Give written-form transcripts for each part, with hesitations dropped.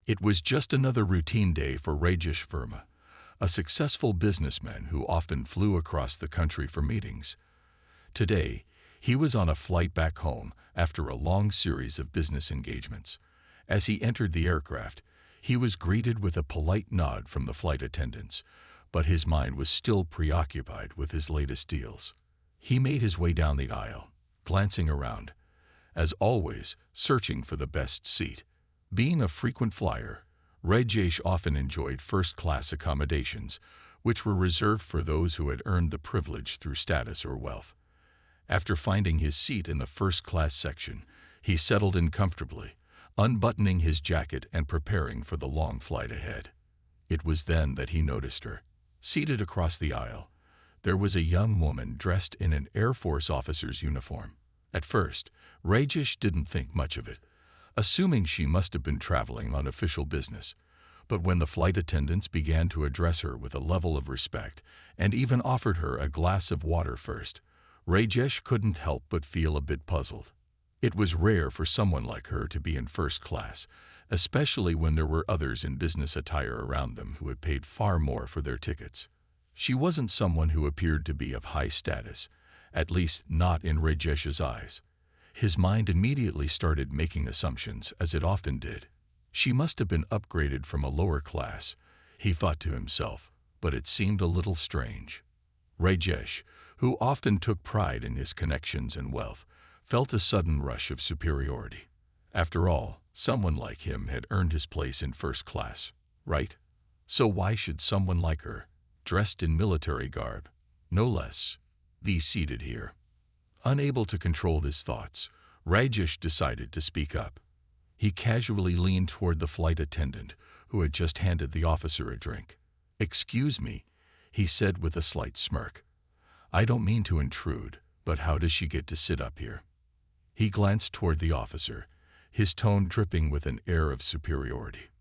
It was just another routine day for Rajesh Verma, a successful businessman who often flew across the country for meetings. Today, he was on a flight back home after a long series of business engagements. As he entered the aircraft, he was greeted with a polite nod from the flight attendants, but his mind was still preoccupied with his latest deals. He made his way down the aisle, glancing around, as always, searching for the best seat. Being a frequent flyer, Rajesh often enjoyed first-class accommodations, which were reserved for those who had earned the privilege through status or wealth. After finding his seat in the first-class section, he settled in comfortably, unbuttoning his jacket and preparing for the long flight ahead. It was then that he noticed her. Seated across the aisle, there was a young woman dressed in an Air Force officer's uniform. At first, Rajesh didn't think much of it, assuming she must have been traveling on official business. But when the flight attendants began to address her with a level of respect and even offered her a glass of water first, Rajesh couldn't help but feel a bit puzzled. It was rare for someone like her to be in first class, especially when there were others in business attire around them who had paid far more for their tickets. She wasn't someone who appeared to be of high status, at least not in Rajesh's eyes. His mind immediately started making assumptions, as it often did. She must have been upgraded from a lower class, he thought to himself, but it seemed a little strange. Rajesh, who often took pride in his connections and wealth, felt a sudden rush of superiority. After all, someone like him had earned his place in first class, right? So why should someone like her, dressed in military garb, no less, be seated here? Unable to control his thoughts, Rajesh decided to speak up. He casually leaned toward the flight attendant, who had just handed the officer a drink. "Excuse me," he said with a slight smirk. "I don't mean to intrude, but how does she get to sit up here?" He glanced toward the officer, his tone dripping with an air of superiority.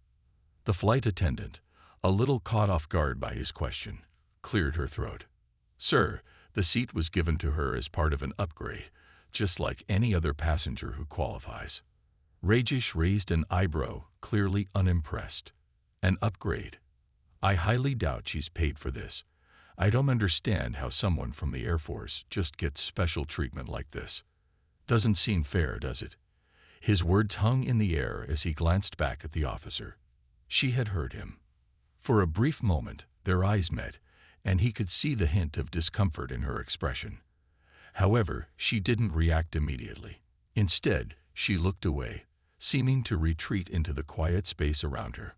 The flight attendant, a little caught off guard by his question, cleared her throat. "Sir, the seat was given to her as part of an upgrade, just like any other passenger who qualifies." Rajesh raised an eyebrow, clearly unimpressed. "An upgrade? I highly doubt she's paid for this. I don't understand how someone from the Air Force just gets special treatment like this. Doesn't seem fair, does it?" His words hung in the air as he glanced back at the officer. She had heard him. For a brief moment, their eyes met, and he could see the hint of discomfort in her expression. However, she didn't react immediately. Instead, she looked away, seeming to retreat into the quiet space around her.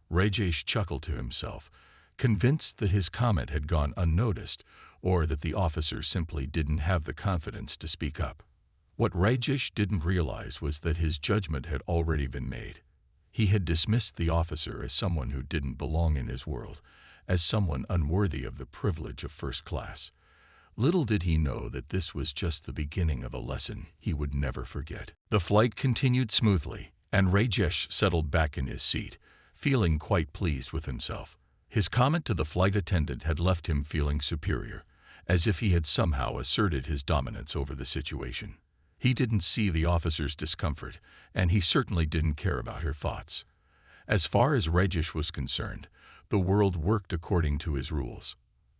Rajesh chuckled to himself, convinced that his comment had gone unnoticed or that the officer simply didn't have the confidence to speak up. What Rajesh didn't realize was that his judgment had already been made. He had dismissed the officer as someone who didn't belong in his world, as someone unworthy of the privilege of first class. Little did he know that this was just the beginning of a lesson he would never forget. The flight continued smoothly, and Rajesh settled back in his seat, feeling quite pleased with himself. His comment to the flight attendant had left him feeling superior, as if he had somehow asserted his dominance over the situation. He didn't see the officer's discomfort, and he certainly didn't care about her thoughts. As far as Rajesh was concerned, the world worked according to his rules.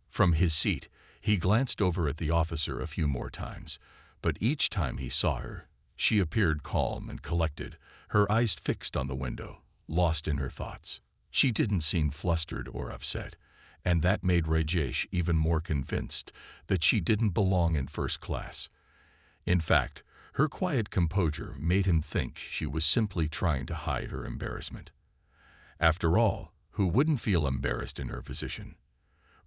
From his seat, he glanced over at the officer a few more times, but each time he saw her, she appeared calm and collected, her eyes fixed on the window, lost in her thoughts. She didn't seem flustered or upset, and that made Rajesh even more convinced that she didn't belong in first class. In fact, her quiet composure made him think she was simply trying to hide her embarrassment. After all, who wouldn't feel embarrassed in her position?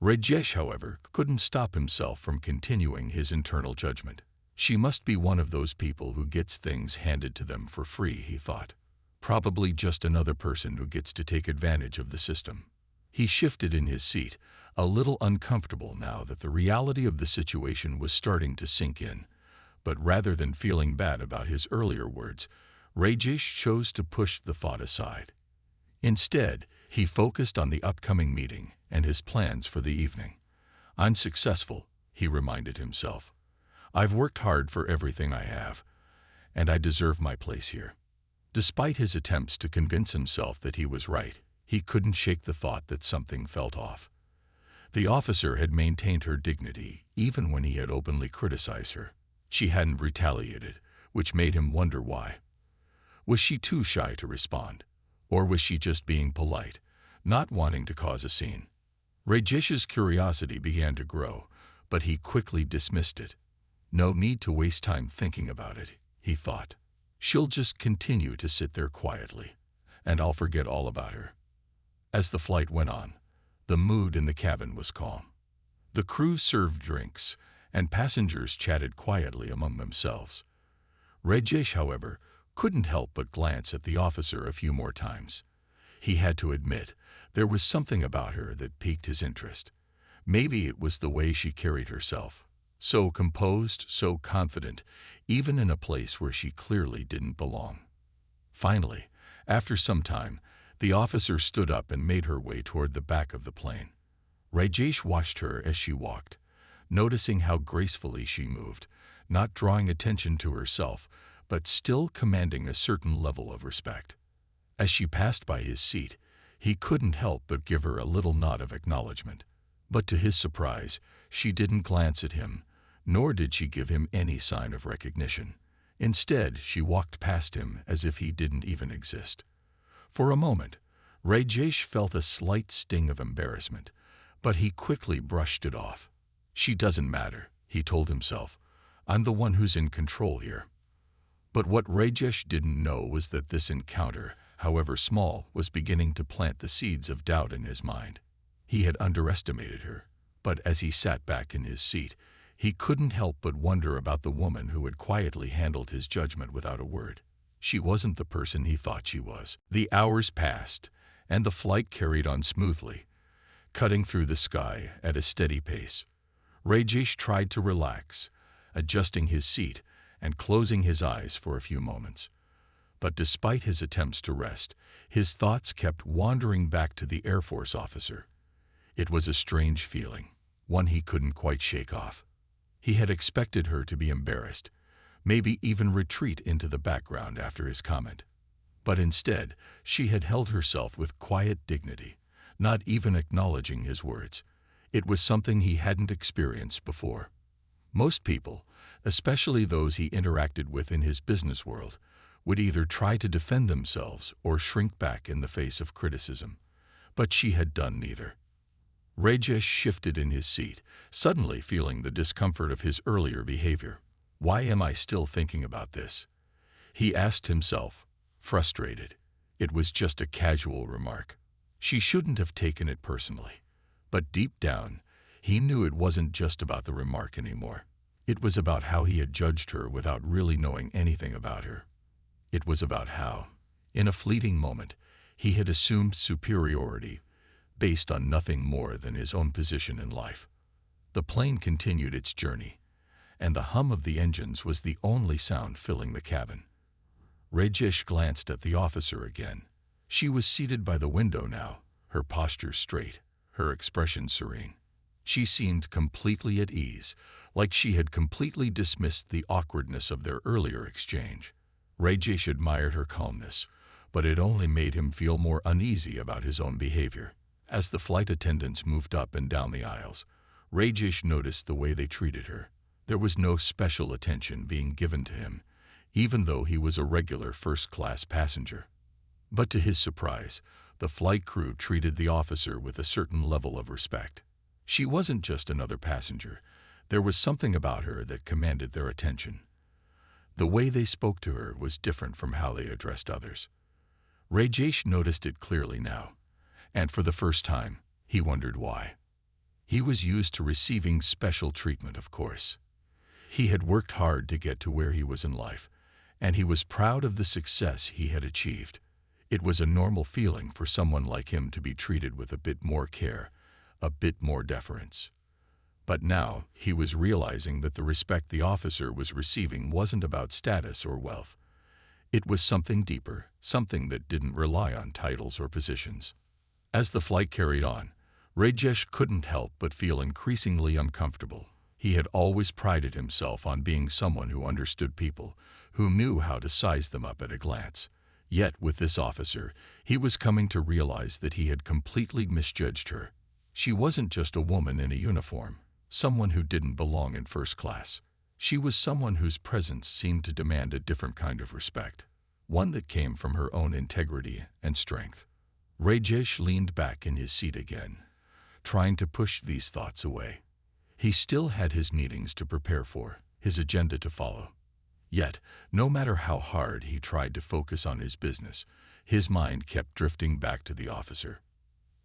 Rajesh, however, couldn't stop himself from continuing his internal judgment. She must be one of those people who gets things handed to them for free, he thought. Probably just another person who gets to take advantage of the system. He shifted in his seat, a little uncomfortable now that the reality of the situation was starting to sink in. But rather than feeling bad about his earlier words, Rajesh chose to push the thought aside. Instead, he focused on the upcoming meeting and his plans for the evening. "I'm successful," he reminded himself. "I've worked hard for everything I have, and I deserve my place here." Despite his attempts to convince himself that he was right, he couldn't shake the thought that something felt off. The officer had maintained her dignity even when he had openly criticized her. She hadn't retaliated, which made him wonder why. Was she too shy to respond? Or was she just being polite, not wanting to cause a scene? Rajesh's curiosity began to grow, but he quickly dismissed it. No need to waste time thinking about it, he thought. She'll just continue to sit there quietly, and I'll forget all about her. As the flight went on, the mood in the cabin was calm. The crew served drinks, and passengers chatted quietly among themselves. Rajesh, however, couldn't help but glance at the officer a few more times. He had to admit there was something about her that piqued his interest. Maybe it was the way she carried herself, so composed, so confident, even in a place where she clearly didn't belong. Finally, after some time, the officer stood up and made her way toward the back of the plane. Rajesh watched her as she walked, noticing how gracefully she moved, not drawing attention to herself, but still commanding a certain level of respect. As she passed by his seat, he couldn't help but give her a little nod of acknowledgement. But to his surprise, she didn't glance at him, nor did she give him any sign of recognition. Instead, she walked past him as if he didn't even exist. For a moment, Rajesh felt a slight sting of embarrassment, but he quickly brushed it off. She doesn't matter, he told himself. I'm the one who's in control here. But what Rajesh didn't know was that this encounter, however small, was beginning to plant the seeds of doubt in his mind. He had underestimated her, but as he sat back in his seat, he couldn't help but wonder about the woman who had quietly handled his judgment without a word. She wasn't the person he thought she was. The hours passed, and the flight carried on smoothly, cutting through the sky at a steady pace. Rajesh tried to relax, adjusting his seat and closing his eyes for a few moments. But despite his attempts to rest, his thoughts kept wandering back to the Air Force officer. It was a strange feeling, one he couldn't quite shake off. He had expected her to be embarrassed, maybe even retreat into the background after his comment. But instead, she had held herself with quiet dignity, not even acknowledging his words. It was something he hadn't experienced before. Most people, especially those he interacted with in his business world, would either try to defend themselves or shrink back in the face of criticism. But she had done neither. Rajesh shifted in his seat, suddenly feeling the discomfort of his earlier behavior. Why am I still thinking about this? He asked himself, frustrated. It was just a casual remark. She shouldn't have taken it personally. But deep down, he knew it wasn't just about the remark anymore. It was about how he had judged her without really knowing anything about her. It was about how, in a fleeting moment, he had assumed superiority based on nothing more than his own position in life. The plane continued its journey, and the hum of the engines was the only sound filling the cabin. Rajesh glanced at the officer again. She was seated by the window now, her posture straight, her expression serene. She seemed completely at ease, like she had completely dismissed the awkwardness of their earlier exchange. Rajesh admired her calmness, but it only made him feel more uneasy about his own behavior. As the flight attendants moved up and down the aisles, Rajesh noticed the way they treated her. There was no special attention being given to him, even though he was a regular first-class passenger. But to his surprise, the flight crew treated the officer with a certain level of respect. She wasn't just another passenger. There was something about her that commanded their attention. The way they spoke to her was different from how they addressed others. Rajesh noticed it clearly now, and for the first time, he wondered why. He was used to receiving special treatment, of course. He had worked hard to get to where he was in life, and he was proud of the success he had achieved. It was a normal feeling for someone like him to be treated with a bit more care, a bit more deference. But now he was realizing that the respect the officer was receiving wasn't about status or wealth. It was something deeper, something that didn't rely on titles or positions. As the flight carried on, Rajesh couldn't help but feel increasingly uncomfortable. He had always prided himself on being someone who understood people, who knew how to size them up at a glance. Yet with this officer, he was coming to realize that he had completely misjudged her. She wasn't just a woman in a uniform, someone who didn't belong in first class. She was someone whose presence seemed to demand a different kind of respect, one that came from her own integrity and strength. Rajesh leaned back in his seat again, trying to push these thoughts away. He still had his meetings to prepare for, his agenda to follow. Yet, no matter how hard he tried to focus on his business, his mind kept drifting back to the officer.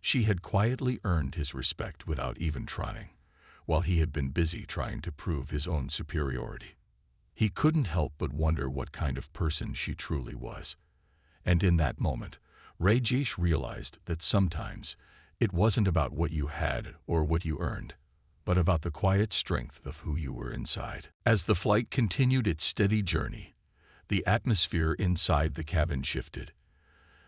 She had quietly earned his respect without even trying, while he had been busy trying to prove his own superiority. He couldn't help but wonder what kind of person she truly was. And in that moment, Rajesh realized that sometimes it wasn't about what you had or what you earned, but about the quiet strength of who you were inside. As the flight continued its steady journey, the atmosphere inside the cabin shifted.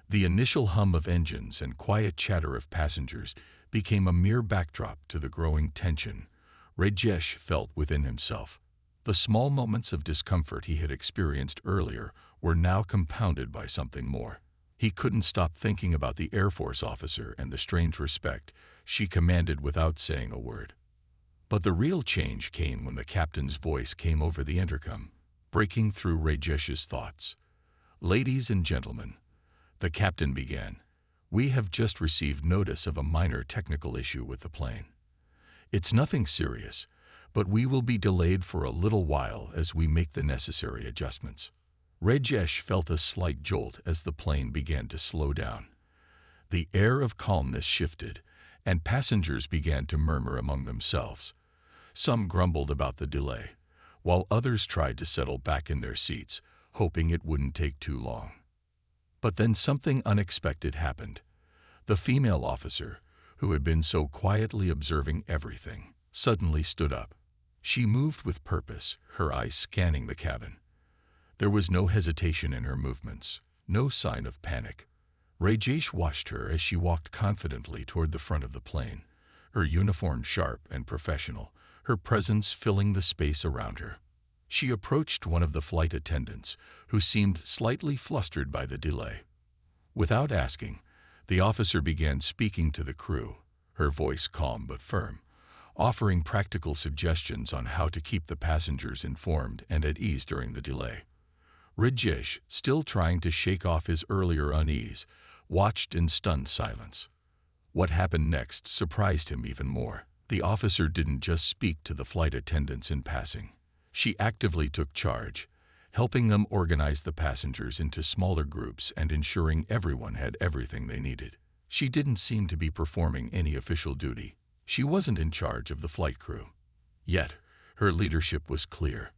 The initial hum of engines and quiet chatter of passengers became a mere backdrop to the growing tension Rajesh felt within himself. The small moments of discomfort he had experienced earlier were now compounded by something more. He couldn't stop thinking about the Air Force officer and the strange respect she commanded without saying a word. But the real change came when the captain's voice came over the intercom, breaking through Rajesh's thoughts. "Ladies and gentlemen," the captain began, "we have just received notice of a minor technical issue with the plane. It's nothing serious, but we will be delayed for a little while as we make the necessary adjustments." Rajesh felt a slight jolt as the plane began to slow down. The air of calmness shifted, and passengers began to murmur among themselves. Some grumbled about the delay, while others tried to settle back in their seats, hoping it wouldn't take too long. But then something unexpected happened. The female officer, who had been so quietly observing everything, suddenly stood up. She moved with purpose, her eyes scanning the cabin. There was no hesitation in her movements, no sign of panic. Rajesh watched her as she walked confidently toward the front of the plane, her uniform sharp and professional, her presence filling the space around her. She approached one of the flight attendants, who seemed slightly flustered by the delay. Without asking, the officer began speaking to the crew, her voice calm but firm, offering practical suggestions on how to keep the passengers informed and at ease during the delay. Rajesh, still trying to shake off his earlier unease, watched in stunned silence. What happened next surprised him even more. The officer didn't just speak to the flight attendants in passing. She actively took charge, helping them organize the passengers into smaller groups and ensuring everyone had everything they needed. She didn't seem to be performing any official duty. She wasn't in charge of the flight crew. Yet, her leadership was clear.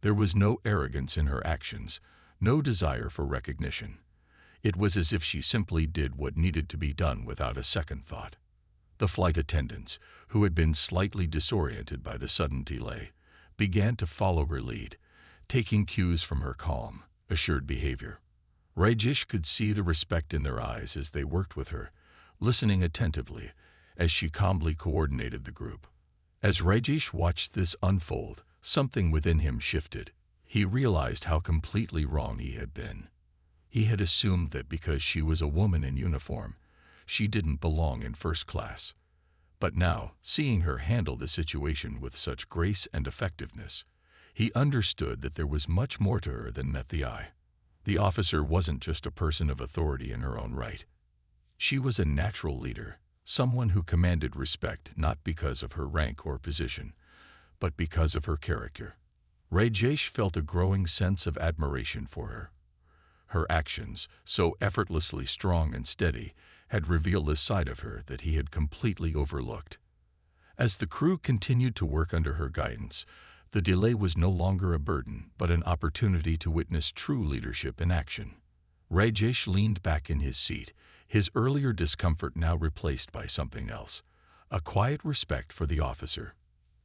There was no arrogance in her actions, no desire for recognition. It was as if she simply did what needed to be done without a second thought. The flight attendants, who had been slightly disoriented by the sudden delay, began to follow her lead, taking cues from her calm, assured behavior. Rajesh could see the respect in their eyes as they worked with her, listening attentively as she calmly coordinated the group. As Rajesh watched this unfold, something within him shifted. He realized how completely wrong he had been. He had assumed that because she was a woman in uniform, she didn't belong in first class. But now, seeing her handle the situation with such grace and effectiveness, he understood that there was much more to her than met the eye. The officer wasn't just a person of authority in her own right. She was a natural leader, someone who commanded respect not because of her rank or position, but because of her character. Rajesh felt a growing sense of admiration for her. Her actions, so effortlessly strong and steady, had revealed a side of her that he had completely overlooked. As the crew continued to work under her guidance, the delay was no longer a burden, but an opportunity to witness true leadership in action. Rajesh leaned back in his seat, his earlier discomfort now replaced by something else, a quiet respect for the officer.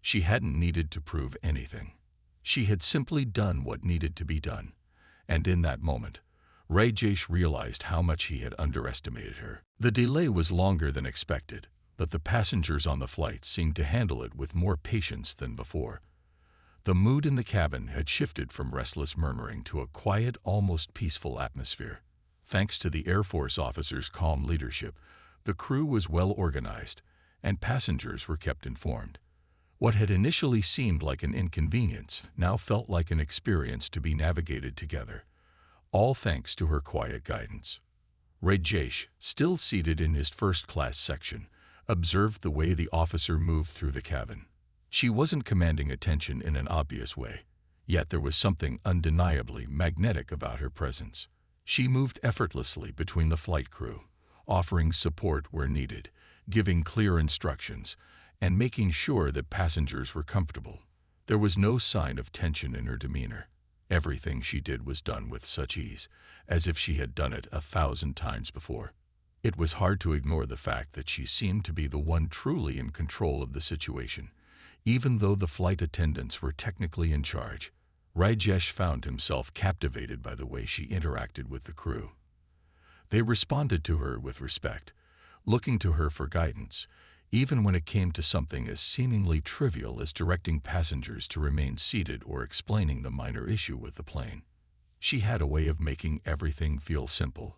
She hadn't needed to prove anything. She had simply done what needed to be done. And in that moment, Rajesh realized how much he had underestimated her. The delay was longer than expected, but the passengers on the flight seemed to handle it with more patience than before. The mood in the cabin had shifted from restless murmuring to a quiet, almost peaceful atmosphere. Thanks to the Air Force officer's calm leadership, the crew was well organized, and passengers were kept informed. What had initially seemed like an inconvenience now felt like an experience to be navigated together, all thanks to her quiet guidance. Rajesh, still seated in his first-class section, observed the way the officer moved through the cabin. She wasn't commanding attention in an obvious way, yet there was something undeniably magnetic about her presence. She moved effortlessly between the flight crew, offering support where needed, giving clear instructions, and making sure that passengers were comfortable. There was no sign of tension in her demeanor. Everything she did was done with such ease, as if she had done it 1,000 times before. It was hard to ignore the fact that she seemed to be the one truly in control of the situation, even though the flight attendants were technically in charge. Rajesh found himself captivated by the way she interacted with the crew. They responded to her with respect, looking to her for guidance, even when it came to something as seemingly trivial as directing passengers to remain seated or explaining the minor issue with the plane. She had a way of making everything feel simple,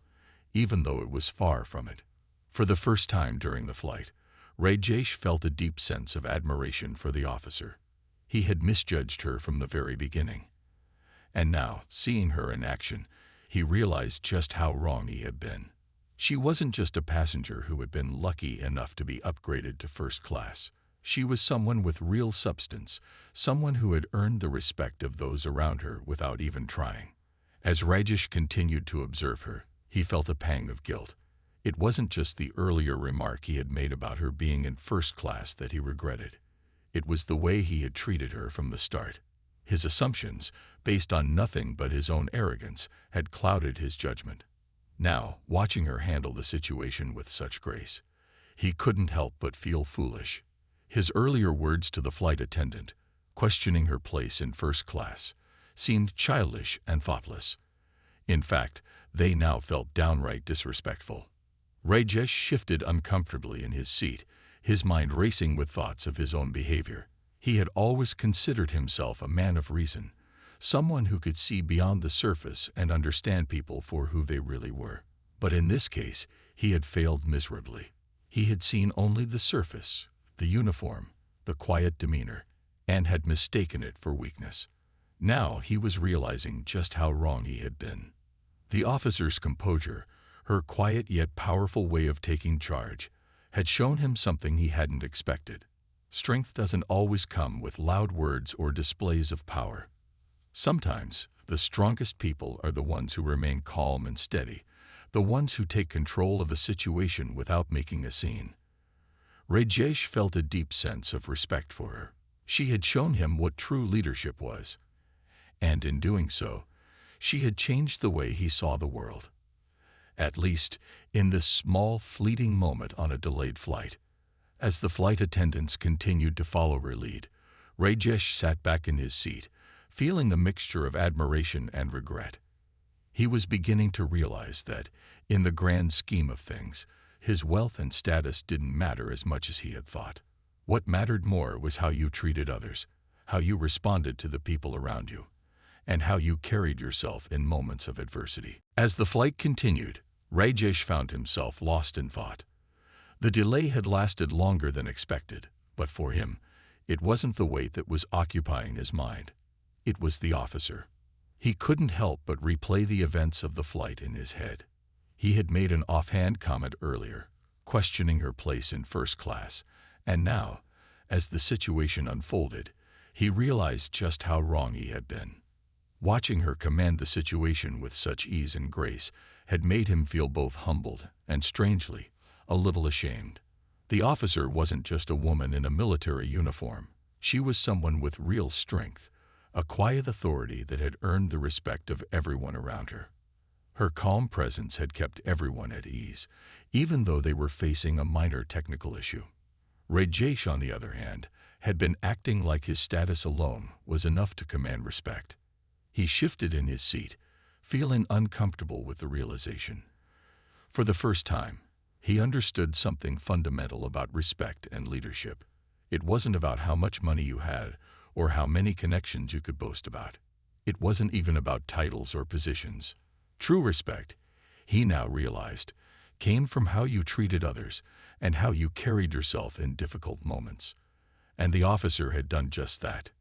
even though it was far from it. For the first time during the flight, Rajesh felt a deep sense of admiration for the officer. He had misjudged her from the very beginning. And now, seeing her in action, he realized just how wrong he had been. She wasn't just a passenger who had been lucky enough to be upgraded to first class. She was someone with real substance, someone who had earned the respect of those around her without even trying. As Rajesh continued to observe her, he felt a pang of guilt. It wasn't just the earlier remark he had made about her being in first class that he regretted. It was the way he had treated her from the start. His assumptions, based on nothing but his own arrogance, had clouded his judgment. Now, watching her handle the situation with such grace, he couldn't help but feel foolish. His earlier words to the flight attendant, questioning her place in first class, seemed childish and thoughtless. In fact, they now felt downright disrespectful. Rajesh shifted uncomfortably in his seat, his mind racing with thoughts of his own behavior. He had always considered himself a man of reason, someone who could see beyond the surface and understand people for who they really were. But in this case, he had failed miserably. He had seen only the surface, the uniform, the quiet demeanor, and had mistaken it for weakness. Now he was realizing just how wrong he had been. The officer's composure, her quiet yet powerful way of taking charge, had shown him something he hadn't expected. Strength doesn't always come with loud words or displays of power. Sometimes, the strongest people are the ones who remain calm and steady, the ones who take control of a situation without making a scene. Rajesh felt a deep sense of respect for her. She had shown him what true leadership was, and in doing so, she had changed the way he saw the world. At least, in this small, fleeting moment on a delayed flight. As the flight attendants continued to follow her lead, Rajesh sat back in his seat, feeling a mixture of admiration and regret. He was beginning to realize that, in the grand scheme of things, his wealth and status didn't matter as much as he had thought. What mattered more was how you treated others, how you responded to the people around you, and how you carried yourself in moments of adversity. As the flight continued, Rajesh found himself lost in thought. The delay had lasted longer than expected, but for him, it wasn't the weight that was occupying his mind. It was the officer. He couldn't help but replay the events of the flight in his head. He had made an offhand comment earlier, questioning her place in first class, and now, as the situation unfolded, he realized just how wrong he had been. Watching her command the situation with such ease and grace had made him feel both humbled and, strangely, a little ashamed. The officer wasn't just a woman in a military uniform. She was someone with real strength, a quiet authority that had earned the respect of everyone around her. Her calm presence had kept everyone at ease, even though they were facing a minor technical issue. Rajesh, on the other hand, had been acting like his status alone was enough to command respect. He shifted in his seat, feeling uncomfortable with the realization. For the first time, he understood something fundamental about respect and leadership. It wasn't about how much money you had or how many connections you could boast about. It wasn't even about titles or positions. True respect, he now realized, came from how you treated others and how you carried yourself in difficult moments. And the officer had done just that.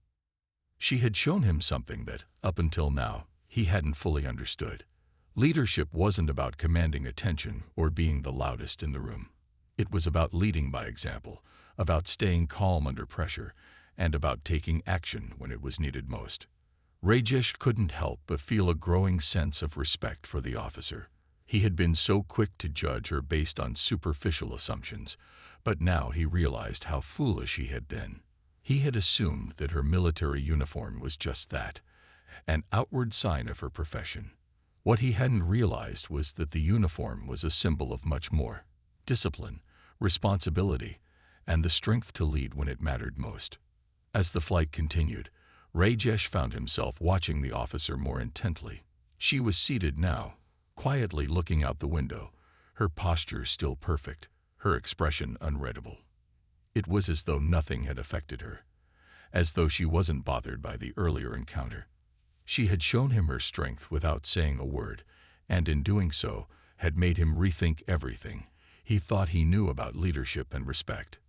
She had shown him something that, up until now, he hadn't fully understood. Leadership wasn't about commanding attention or being the loudest in the room. It was about leading by example, about staying calm under pressure, and about taking action when it was needed most. Rajesh couldn't help but feel a growing sense of respect for the officer. He had been so quick to judge her based on superficial assumptions, but now he realized how foolish he had been. He had assumed that her military uniform was just that, an outward sign of her profession. What he hadn't realized was that the uniform was a symbol of much more: discipline, responsibility, and the strength to lead when it mattered most. As the flight continued, Rajesh found himself watching the officer more intently. She was seated now, quietly looking out the window, her posture still perfect, her expression unreadable. It was as though nothing had affected her, as though she wasn't bothered by the earlier encounter. She had shown him her strength without saying a word, and in doing so, had made him rethink everything he thought he knew about leadership and respect.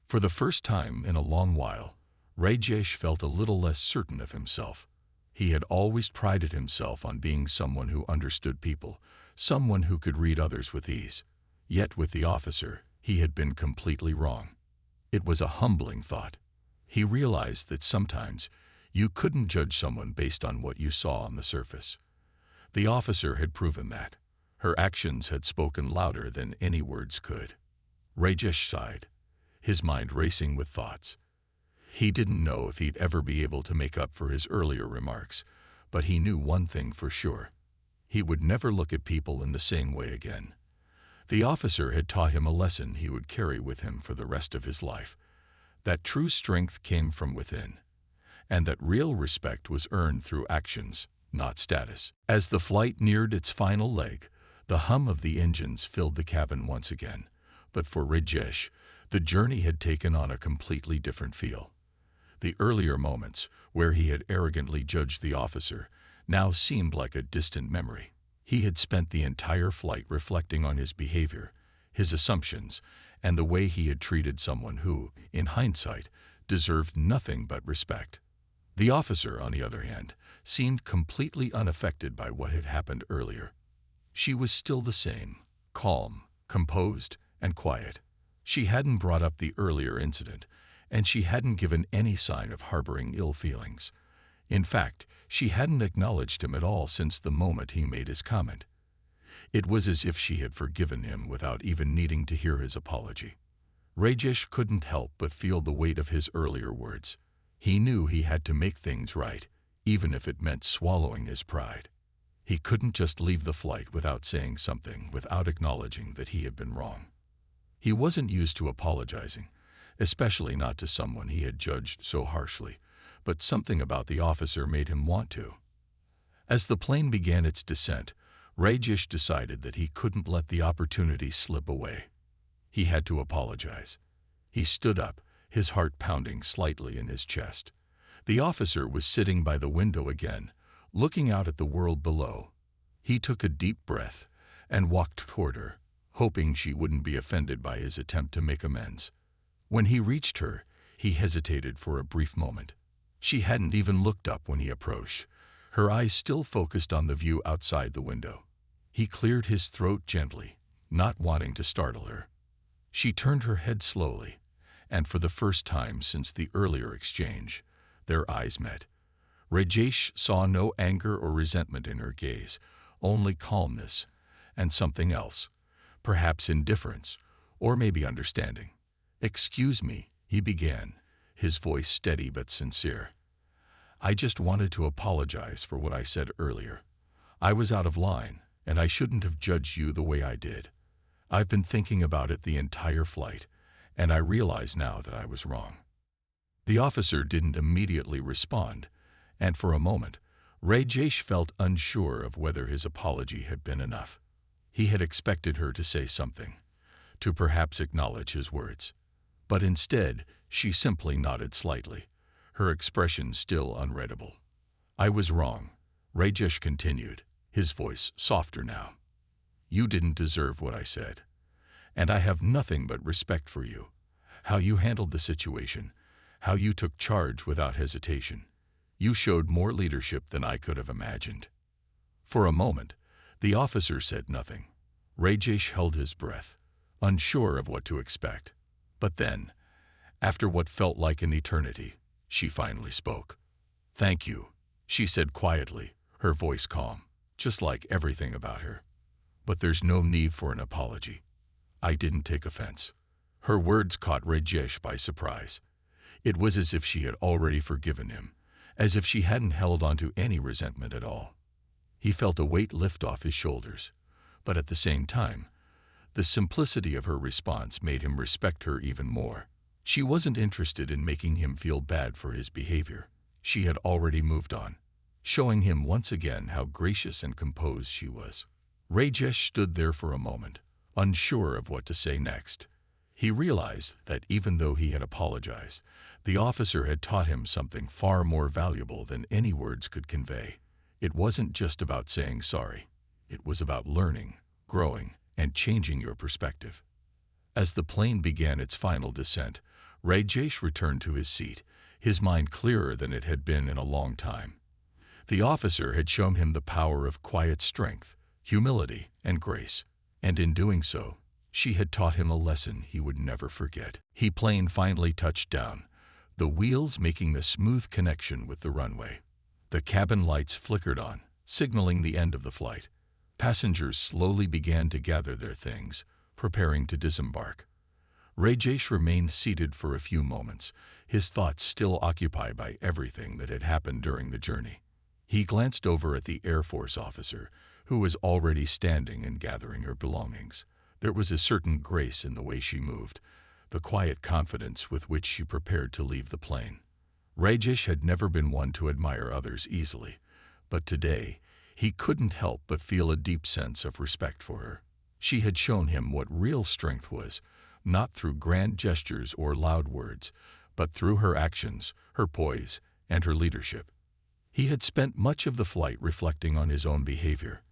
For the first time in a long while, Rajesh felt a little less certain of himself. He had always prided himself on being someone who understood people, someone who could read others with ease. Yet with the officer, he had been completely wrong. It was a humbling thought. He realized that sometimes you couldn't judge someone based on what you saw on the surface. The officer had proven that. Her actions had spoken louder than any words could. Rajesh sighed, his mind racing with thoughts. He didn't know if he'd ever be able to make up for his earlier remarks, but he knew one thing for sure. He would never look at people in the same way again. The officer had taught him a lesson he would carry with him for the rest of his life, that true strength came from within, and that real respect was earned through actions, not status. As the flight neared its final leg, the hum of the engines filled the cabin once again, but for Rajesh, the journey had taken on a completely different feel. The earlier moments, where he had arrogantly judged the officer, now seemed like a distant memory. He had spent the entire flight reflecting on his behavior, his assumptions, and the way he had treated someone who, in hindsight, deserved nothing but respect. The officer, on the other hand, seemed completely unaffected by what had happened earlier. She was still the same, calm, composed, and quiet. She hadn't brought up the earlier incident, and she hadn't given any sign of harboring ill feelings. In fact, she hadn't acknowledged him at all since the moment he made his comment. It was as if she had forgiven him without even needing to hear his apology. Rajesh couldn't help but feel the weight of his earlier words. He knew he had to make things right, even if it meant swallowing his pride. He couldn't just leave the flight without saying something, without acknowledging that he had been wrong. He wasn't used to apologizing, especially not to someone he had judged so harshly, but something about the officer made him want to. As the plane began its descent, Rajesh decided that he couldn't let the opportunity slip away. He had to apologize. He stood up, his heart pounding slightly in his chest. The officer was sitting by the window again, looking out at the world below. He took a deep breath and walked toward her, hoping she wouldn't be offended by his attempt to make amends. When he reached her, he hesitated for a brief moment. She hadn't even looked up when he approached, her eyes still focused on the view outside the window. He cleared his throat gently, not wanting to startle her. She turned her head slowly, and for the first time since the earlier exchange, their eyes met. Rajesh saw no anger or resentment in her gaze, only calmness and something else, perhaps indifference, or maybe understanding. "Excuse me," he began, his voice steady but sincere. "I just wanted to apologize for what I said earlier. I was out of line, and I shouldn't have judged you the way I did. I've been thinking about it the entire flight, and I realize now that I was wrong." The officer didn't immediately respond, and for a moment, Rajesh felt unsure of whether his apology had been enough. He had expected her to say something, to perhaps acknowledge his words. But instead, she simply nodded slightly, her expression still unreadable. "I was wrong," Rajesh continued, his voice softer now. You didn't deserve what I said. And I have nothing but respect for you. How you handled the situation, how you took charge without hesitation. You showed more leadership than I could have imagined." For a moment, the officer said nothing. Rajesh held his breath, unsure of what to expect. But then, after what felt like an eternity, she finally spoke. "Thank you," she said quietly, her voice calm, just like everything about her. "But there's no need for an apology. I didn't take offense." Her words caught Rajesh by surprise. It was as if she had already forgiven him, as if she hadn't held on to any resentment at all. He felt a weight lift off his shoulders, but at the same time, the simplicity of her response made him respect her even more. She wasn't interested in making him feel bad for his behavior. She had already moved on, showing him once again how gracious and composed she was. Rajesh stood there for a moment, unsure of what to say next. He realized that even though he had apologized, the officer had taught him something far more valuable than any words could convey. It wasn't just about saying sorry. It was about learning, growing, and changing your perspective. As the plane began its final descent, Rajesh returned to his seat, his mind clearer than it had been in a long time. The officer had shown him the power of quiet strength, humility, and grace, and in doing so, she had taught him a lesson he would never forget. The plane finally touched down, the wheels making the smooth connection with the runway. The cabin lights flickered on, signaling the end of the flight. Passengers slowly began to gather their things, preparing to disembark. Rajesh remained seated for a few moments, his thoughts still occupied by everything that had happened during the journey. He glanced over at the Air Force officer, who was already standing and gathering her belongings. There was a certain grace in the way she moved, the quiet confidence with which she prepared to leave the plane. Rajesh had never been one to admire others easily, but today he couldn't help but feel a deep sense of respect for her. She had shown him what real strength was, not through grand gestures or loud words, but through her actions, her poise, and her leadership. He had spent much of the flight reflecting on his own behavior.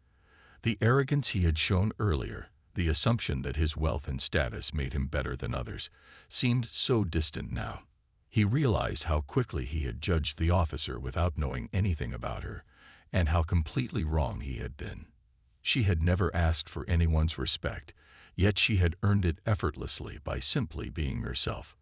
The arrogance he had shown earlier, the assumption that his wealth and status made him better than others, seemed so distant now. He realized how quickly he had judged the officer without knowing anything about her, and how completely wrong he had been. She had never asked for anyone's respect, yet she had earned it effortlessly by simply being herself.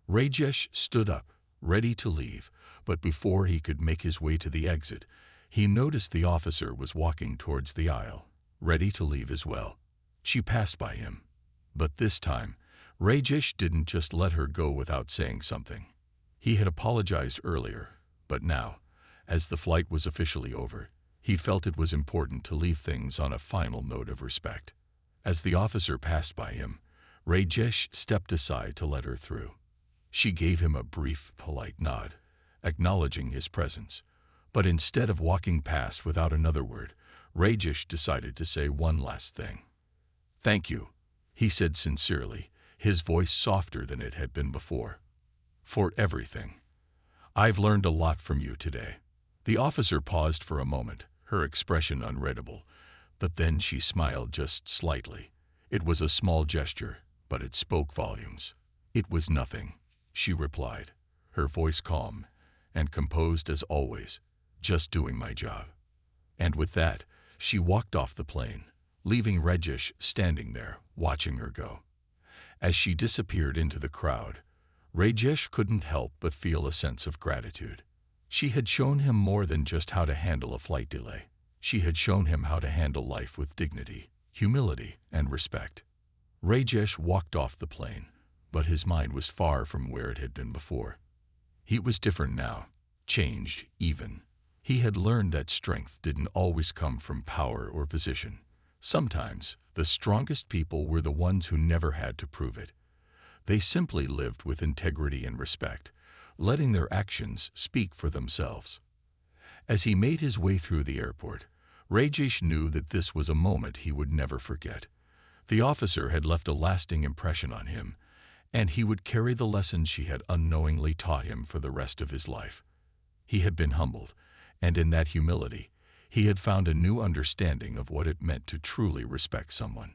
Rajesh stood up, ready to leave, but before he could make his way to the exit, he noticed the officer was walking towards the aisle, ready to leave as well. She passed by him, but this time, Rajesh didn't just let her go without saying something. He had apologized earlier, but now, as the flight was officially over, he felt it was important to leave things on a final note of respect. As the officer passed by him, Rajesh stepped aside to let her through. She gave him a brief, polite nod, acknowledging his presence. But instead of walking past without another word, Rajesh decided to say one last thing. "Thank you," he said sincerely, his voice softer than it had been before. "For everything. I've learned a lot from you today." The officer paused for a moment, her expression unreadable, but then she smiled just slightly. It was a small gesture, but it spoke volumes. "It was nothing," she replied, her voice calm and composed as always, "just doing my job." And with that, she walked off the plane, leaving Rajesh standing there, watching her go. As she disappeared into the crowd, Rajesh couldn't help but feel a sense of gratitude. She had shown him more than just how to handle a flight delay. She had shown him how to handle life with dignity, humility, and respect. Rajesh walked off the plane, but his mind was far from where it had been before. He was different now, changed even. He had learned that strength didn't always come from power or position. Sometimes, the strongest people were the ones who never had to prove it. They simply lived with integrity and respect, letting their actions speak for themselves. As he made his way through the airport, Rajesh knew that this was a moment he would never forget. The officer had left a lasting impression on him, and he would carry the lessons she had unknowingly taught him for the rest of his life. He had been humbled, and in that humility, he had found a new understanding of what it meant to truly respect someone.